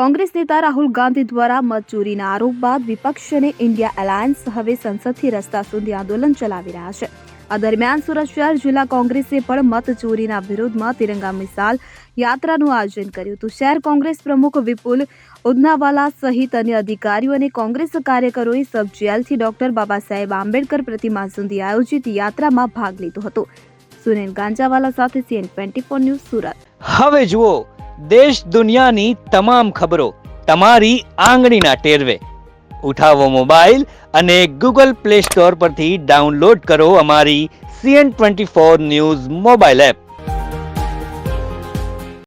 કોંગ્રેસ નેતા રાહુલ ગાંધી દ્વારા મત ચોરીના આરોપ બાદ વિપક્ષ અને ઇન્ડિયા એલાયન્સ હવે સંસદથી રસ્તા સુધી આંદોલન ચલાવી રહ્યા છે। આ દરમિયાન સુરત શહેર જિલ્લા કોંગ્રેસે પણ મત ચોરીના વિરોધમાં તિરંગા મિસાલ યાત્રાનું આયોજન કર્યું હતું। શહેર કોંગ્રેસ પ્રમુખ વિપુલ ઉદનાવાલા સહિત અન્ય અધિકારીઓ અને કોંગ્રેસ કાર્યકરોએ સબ જેલથી ડોક્ટર બાબા સાહેબ આંબેડકર પ્રતિમા સુધી આયોજિત યાત્રામાં ભાગ લીધો હતો। સુનિલ ગાંજાવાલા સાથે CN24 ન્યૂઝ સુરત। હવે જુઓ દેશ દુનિયાની તમામ ખબરો તમારી આંગળીના ટેરવે। ઉઠાવો મોબાઈલ અને ગૂગલ પ્લે સ્ટોર પરથી ડાઉનલોડ કરો અમારી CN24 ન્યૂઝ મોબાઈલ એપ।